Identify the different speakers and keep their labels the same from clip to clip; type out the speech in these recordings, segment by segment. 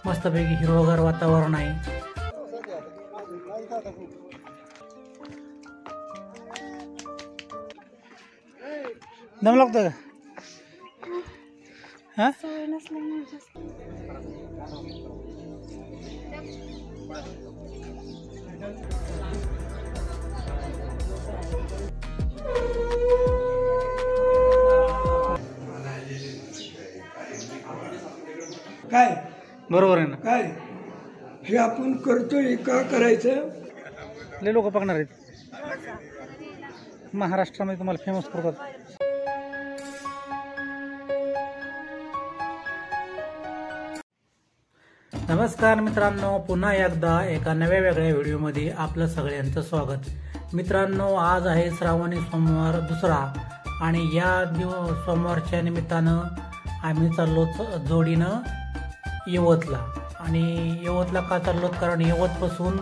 Speaker 1: मस्तपैकी हिरवगार वातावरण आहे. दम लागतो का? हा
Speaker 2: काय
Speaker 1: बरोबर आहे ना.
Speaker 2: काय हे आपण करतोय का करायचं?
Speaker 1: लय लोक बघणार आहेत. महाराष्ट्रामध्ये तुम्हाला फेमस करतात. नमस्कार मित्रांनो, पुन्हा एकदा एका नव्या वेगळ्या व्हिडिओमध्ये आपलं सगळ्यांचं स्वागत. मित्रांनो, आज आहे श्रावणी सोमवार दुसरा आणि या सोमवारच्या निमित्तानं आम्ही चाललो जोडीनं यवतला. आणि यवतला का चाललो? कारण यवतपासून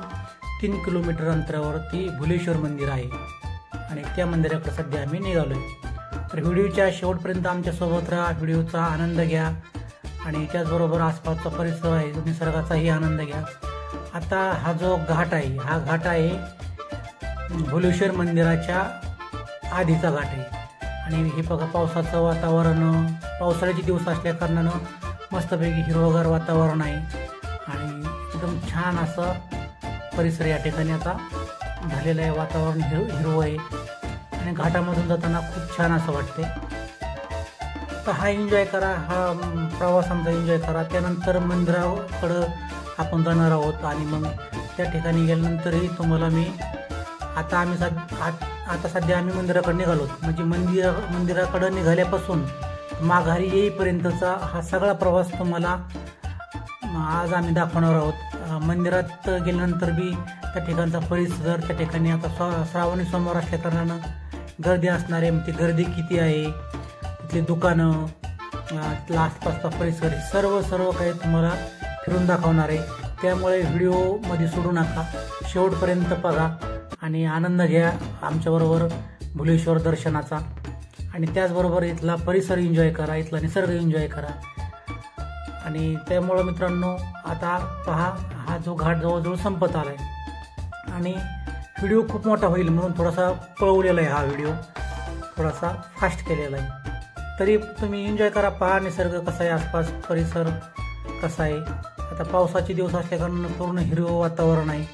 Speaker 1: 3 किलोमीटर अंतरावरती भुलेश्वर मंदिर आहे आणि त्या मंदिराकडे सध्या आम्ही निघालोय. तर व्हिडिओच्या शेवटपर्यंत आमच्यासोबत राहा, व्हिडिओचा आनंद घ्या आणि त्याचबरोबर आसपासचा परिसर आहे निसर्गाचाही आनंद घ्या. आता हा जो घाट आहे, हा घाट आहे भुलेश्वर मंदिराच्या आधीचा घाट आहे. आणि हे बघा, पावसाचं वातावरण, पावसाळ्याचे दिवस असल्या कारणानं मस्तपैकी हिरवगार वातावरण आहे आणि एकदम छान असं परिसर या ठिकाणी आता झालेलं आहे. वातावरण हिरवं आहे आणि घाटामधून जाताना खूप छान असं वाटते. तर हा एन्जॉय करा, हा प्रवास आमचा एन्जॉय करा. त्यानंतर मंदिराकडं आपण जाणार आहोत आणि मग त्या ठिकाणी गेल्यानंतरही तुम्हाला मी आता सध्या आम्ही मंदिराकडे निघालो. म्हणजे मंदिराकडं निघाल्यापासून माघारी येईपर्यंतचा हा सगळा प्रवास तुम्हाला आज आम्ही दाखवणार आहोत. मंदिरात गेल्यानंतर बी त्या ठिकाणचा परिसर, त्या ठिकाणी आता श्रावणी सोमवार असल्या कारणानं गर्दी असणार आहे. ती गर्दी किती आहे, तिथली दुकानं, तिथला आसपासचा परिसर, सर्व काही तुम्हाला फिरून दाखवणार आहे. त्यामुळे व्हिडिओमध्ये सोडू नका, शेवटपर्यंत बघा आणि आनंद घ्या आमच्याबरोबर भुलेश्वर दर्शनाचा. आणि त्याचबरोबर इथला परिसर एन्जॉय करा, इथला निसर्ग एन्जॉय करा. आणि त्यामुळं मित्रांनो, आता पहा, हा जो घाट जवळजवळ संपत आला आहे आणि व्हिडिओ खूप मोठा होईल म्हणून थोडासा पळवलेला आहे. हा व्हिडिओ थोडासा फास्ट केलेला आहे. तरी तुम्ही एन्जॉय करा, पहा निसर्ग कसा आहे, आसपास परिसर कसा आहे. आता पावसाचे दिवस असल्या कारण पूर्ण हिरवं वातावरण आहे,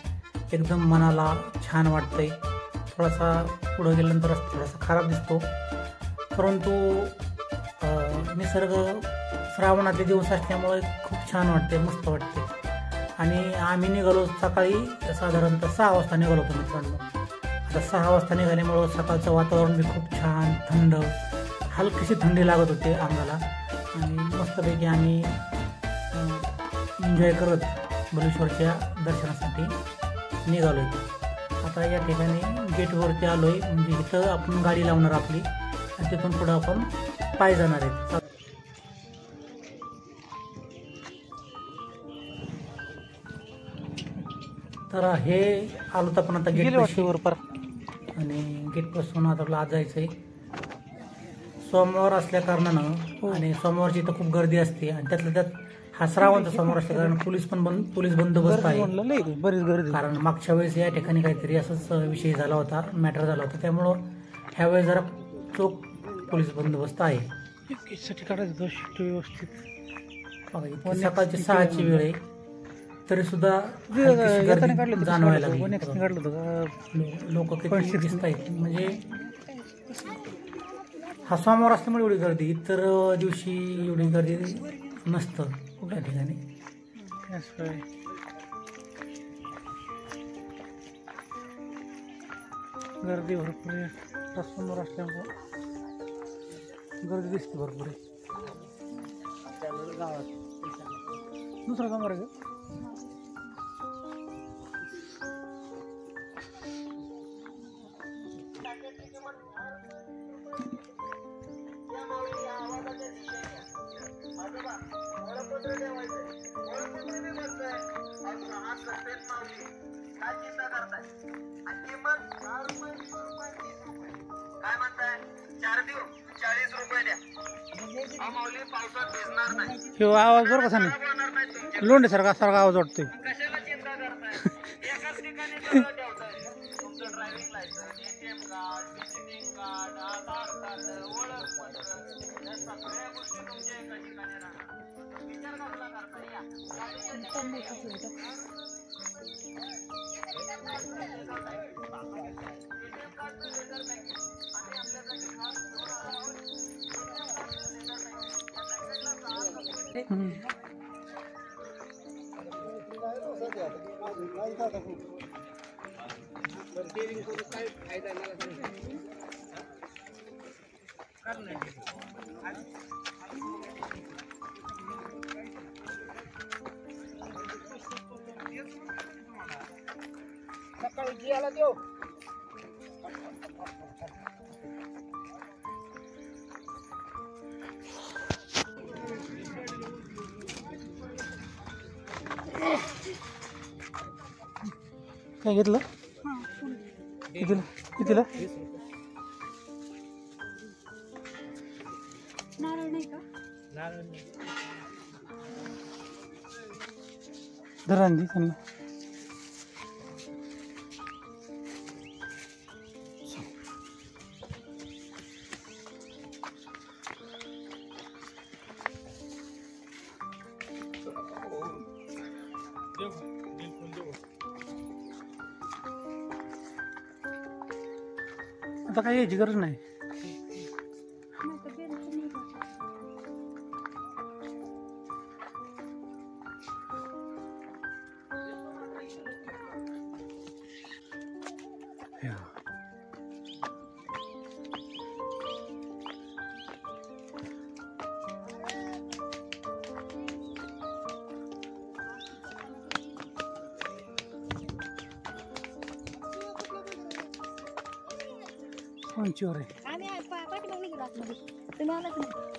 Speaker 1: एकदम मनाला छान वाटतंय. थोडासा पुढं गेल्यानंतर थोडासा खराब दिसतो, परंतु निसर्ग श्रावणातले दिवस असल्यामुळे खूप छान वाटते, मस्त वाटते. आणि आम्ही निघालो सकाळी साधारणतः 6 वाजता निघालो होतो मित्रांनो. आता 6 वाजता निघाल्यामुळं सकाळचं वातावरण बी खूप छान, थंड, हलकीशी थंडी लागत होते अंगाला आणि मस्तपैकी आम्ही एन्जॉय करत भुलेश्वरच्या दर्शनासाठी निघालो आहे. आता या ठिकाणी गेटवरती आलो आहे, म्हणजे इथं आपण गाडी लावणार आपली आणि तिथून पुढं आपण पाय जाणार आहेत. तर हे आलो तर आपण आता गेट आणि गेटपासून आता आपलं आज जायचं आहे. सोमवार असल्या कारणानं आणि सोमवारची इथं खूप गर्दी असते आणि त्यातल्या त्यात हा श्रावणचा सोमवार असल्या कारण पोलीस बंदोबस्त आहे बरीच गर्दी. कारण मागच्या वेळेस या ठिकाणी काहीतरी असंच विषय झाला होता, मॅटर झाला होता, त्यामुळं ह्यावेळेस जरा चोख पोलीस बंदोबस्त आहे. व्यवस्थित सकाळची 6ची वेळ आहे तरी सुद्धा जाणवायला लोक किती दिसत आहेत. म्हणजे हा सोमवार असल्यामुळे एवढी गर्दी, इतर दिवशी एवढी गर्दी नसतं कुठल्या ठिकाणी. गर्दी भरपूर आहे, सोमवार असल्यामुळे गर्दी दिसते भरपूर आहे. दुसरा सोमवार आहे का? आवाज बरं कसा नाही. लोंढे सारखा आवाज वाटतोय.
Speaker 3: सकाळी जियाला देऊ.
Speaker 1: काय घेतलं? कितीला?
Speaker 4: नारळ नाही का?
Speaker 1: धरांदी त्यांना आता काही यायची गरज नाही. कोणचीवर आहे?
Speaker 4: आम्ही पाठीमागे गेलो आतमध्ये. तुम्ही आलाच नाही.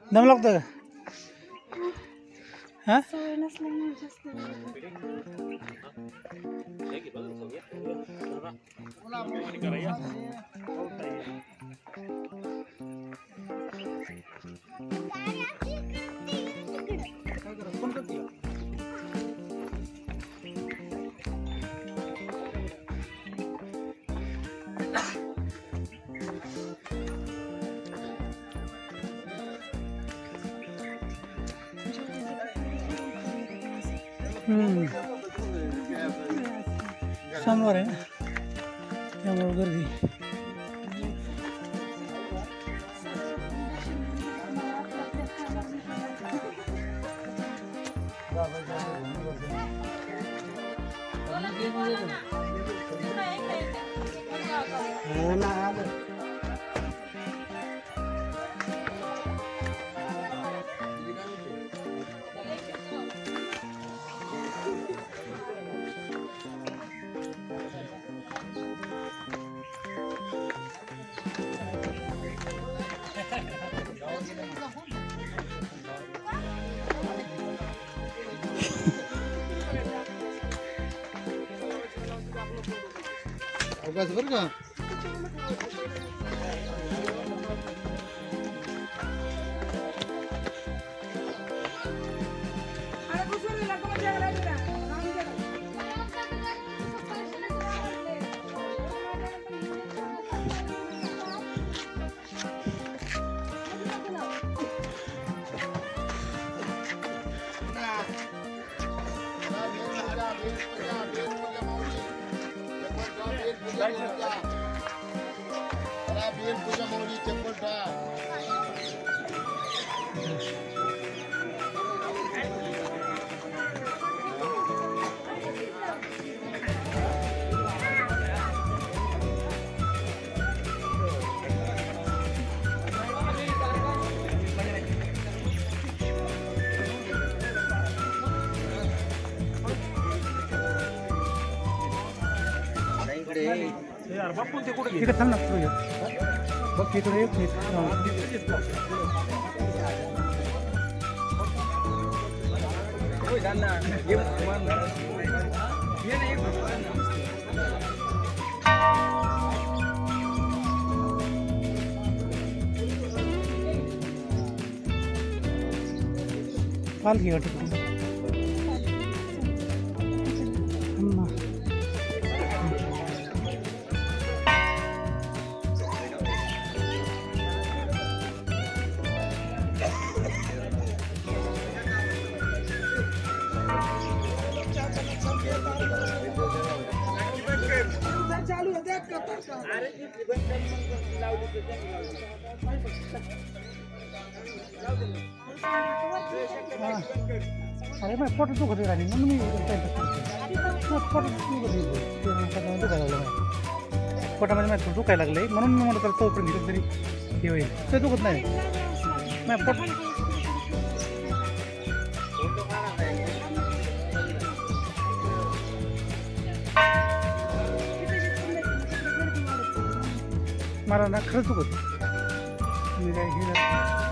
Speaker 1: दम लागतो का? हा
Speaker 4: सवय नसल्यामुळे जास्त
Speaker 1: सोमवार आहे ना त्यामुळे गर्दी.
Speaker 3: अवकाश बरं का. पूजा मौली चप्पल
Speaker 1: इकडे थांब ना तुझ्या बघ इकडे एक काल घे वाटत अरे मग फोटो दुखत राहिली म्हणून मी फोटो दुखायला लागलं पोटामध्ये माझं दुखायला लागलं म्हणून मी म्हणत चौपर्यंत घेतलं तरी हे होईल ते दुखत नाही नाही पोट मला ना खरंच दुखत मी काय हे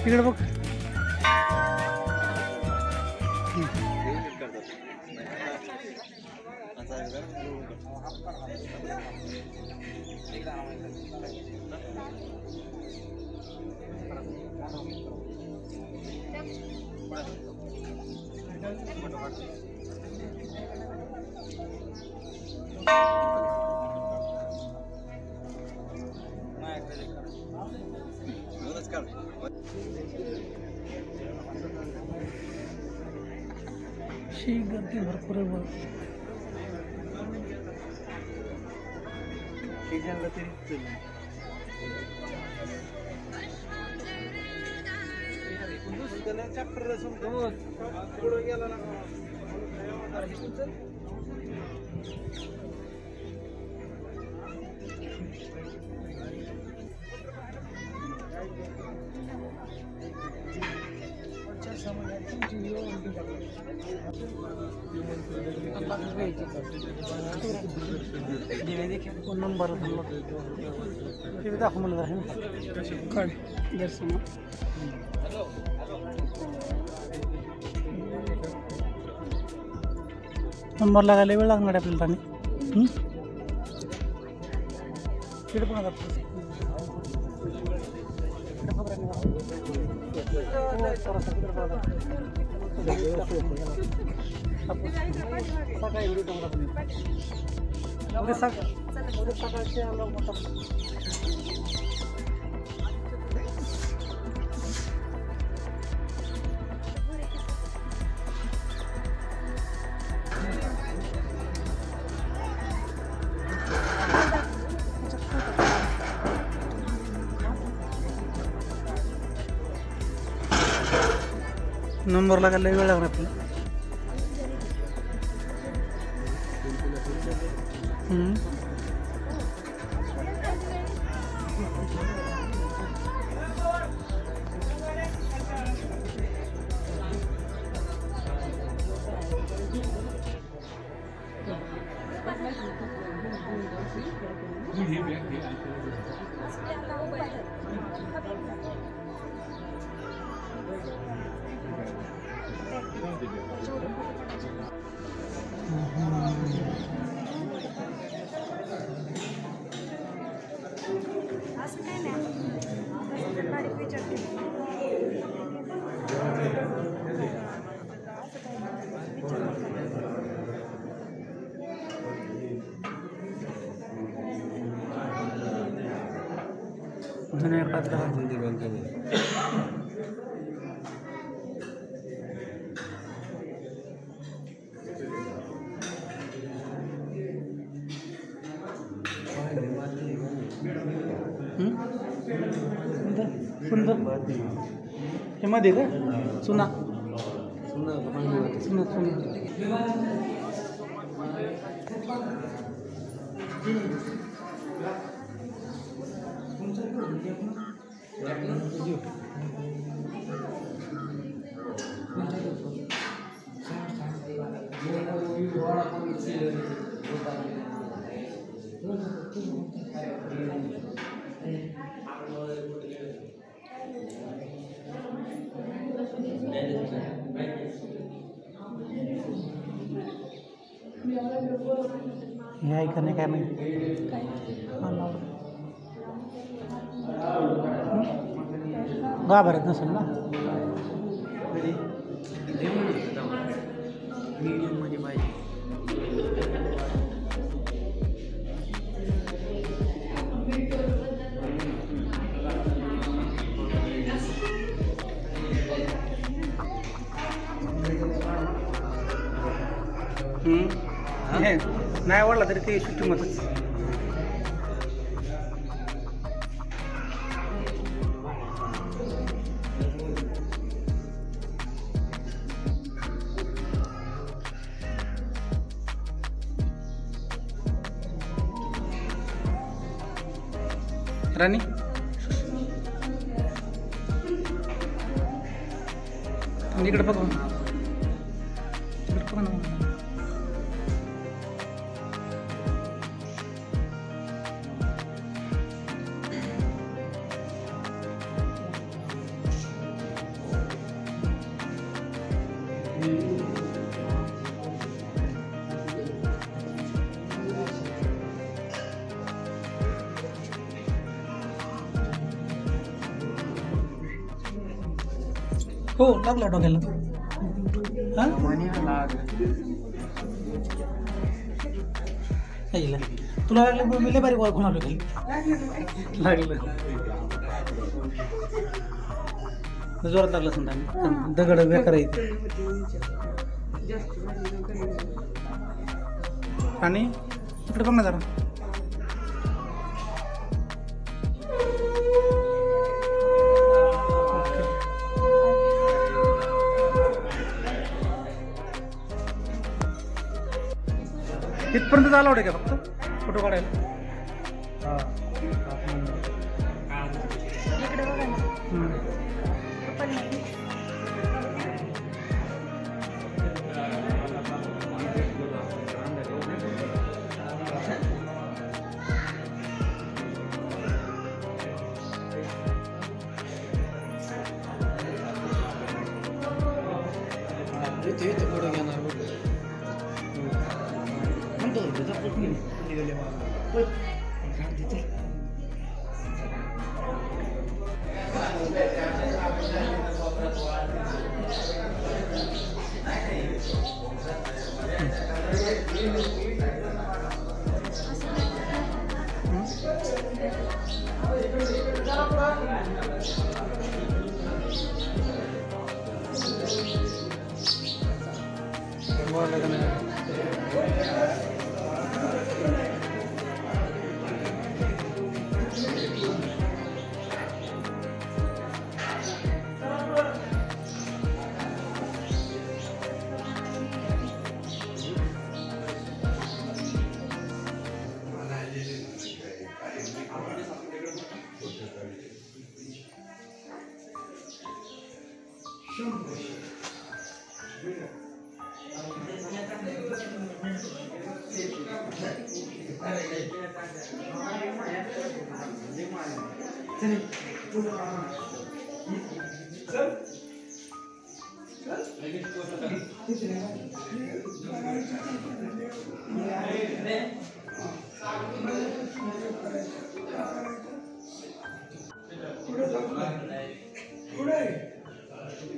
Speaker 1: तिकडे बघ शी गर्दी भरपूर आहे बघ नंबर दाखव मला काढ दर्शन नंबर लागायला वेळ लागणार आहे आपल्याला तिकडे पण सकाळचे आलो मोठा नंबर लागायला वेळ लागणार आपल्याला सुंदर हे मध्ये का चुना चुना चुना हे ऐका नाही काय माहिती गाभाऱ्यात नसेल ना. नाही आवडला तरी ते शूटिंगमध्येच. राणी इकडे बघ, इकडे बघ ना. हो लागला डोक्याला. तुला लागलं मी लय बारीक ओळखून आलो खाली लागलं. जोरात लागलं समजा दगड बेकार येते. आणि इकडे बघ ना जरा. इथपर्यंत आला होता का फक्त फोटो काढायला?
Speaker 4: इकडे बघा ना. कपल नाही.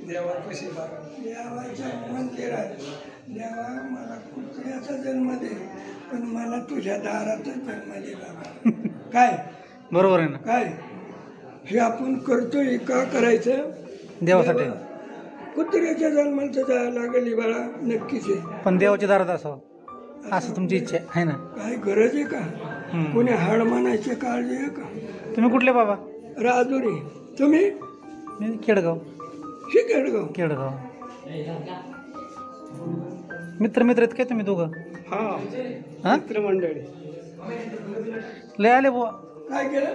Speaker 2: देवापाशी देवाच्या मंदिरात देवा मला कुत्र्याचा जन्म दे पण मला तुझ्या दाराचा जन्म दे बाबा. काय
Speaker 1: बरोबर आहे ना.
Speaker 2: काय हे आपण करतोय का करायचं
Speaker 1: देवासाठी.
Speaker 2: कुत्र्याच्या जन्माचं जायला लागली बाळा नक्कीच आहे,
Speaker 1: पण देवाच्या दारात असावं असं तुमची इच्छा आहे ना.
Speaker 2: काय गरज आहे का? कोणी हाड मानायची काळजी आहे का?
Speaker 1: तुम्ही कुठले बाबा?
Speaker 2: राजुरी. तुम्ही?
Speaker 1: मी केडगाव.
Speaker 2: केडगाव.
Speaker 1: केडगाव. मित्र मित्र आहेत काय तुम्ही दोघं?
Speaker 2: हा मित्रमंडळी.
Speaker 1: लय आले बुवा.
Speaker 2: काय केलं?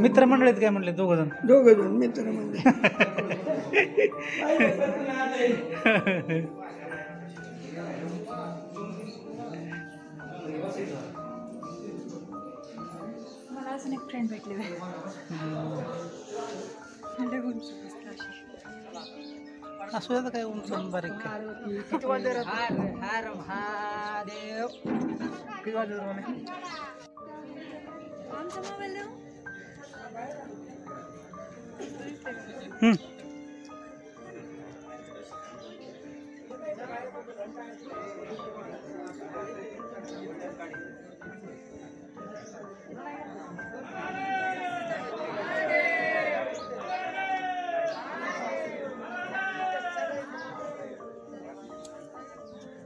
Speaker 1: मित्रमंडळीत काय म्हणले? दोघ
Speaker 2: जण मित्रमंडळी.
Speaker 4: अजून एक फ्रेंड भेटली लय उंच मस्त अशी.
Speaker 1: असू द्या काय उंच बारीक काय.
Speaker 4: किती वाजता
Speaker 1: किती वाजले म्हणे?
Speaker 4: आमचा मोबाईल देऊ.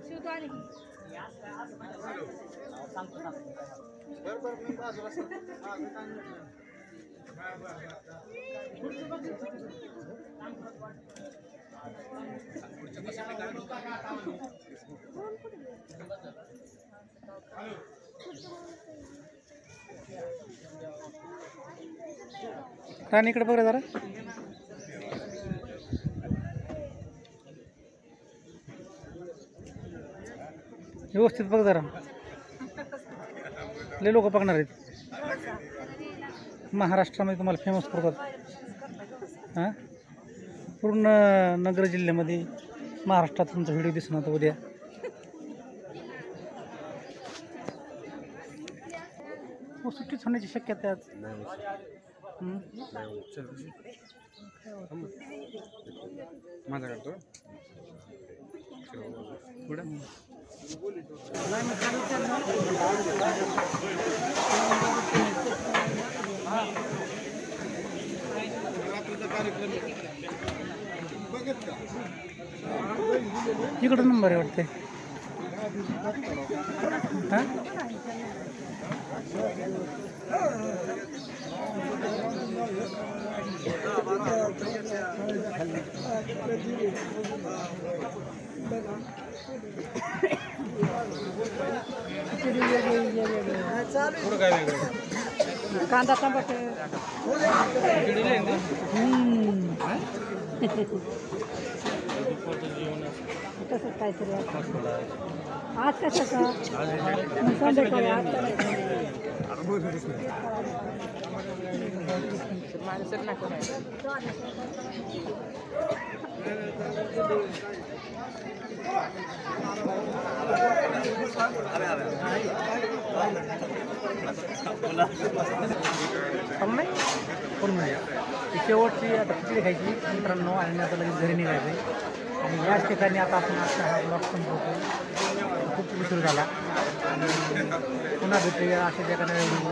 Speaker 4: शिवतो आली की.
Speaker 1: राणी इकडे बघा जरा. व्यवस्थित बघ जरा. लय लोक बघणार आहेत. महाराष्ट्रामध्ये तुम्हाला फेमस करतात. हां पूर्ण नगर जिल्ह्यामध्ये महाराष्ट्रात तुमचा व्हिडिओ दिसणार उद्या. हो सुट्टीच होण्याची शक्यता आहे आज.
Speaker 3: माझा करतो पुढं
Speaker 1: इकडं नंबर आहे वाटते. हां
Speaker 3: पुढं काय वेगळं
Speaker 4: कांदा टमाटे तसंच काहीतरी आज कशाचं संध्याकाळी आज
Speaker 1: शेवटची आता खिचडी खायची मित्रांनो आणि आता लगेच घरी निघायचं. आणि याच ठिकाणी आता आपण आजचा हा ब्लॉग संपवतो. खूप उशीर झाला आणि पुन्हा भेटूया अशा एखाद्या व्हिडिओ.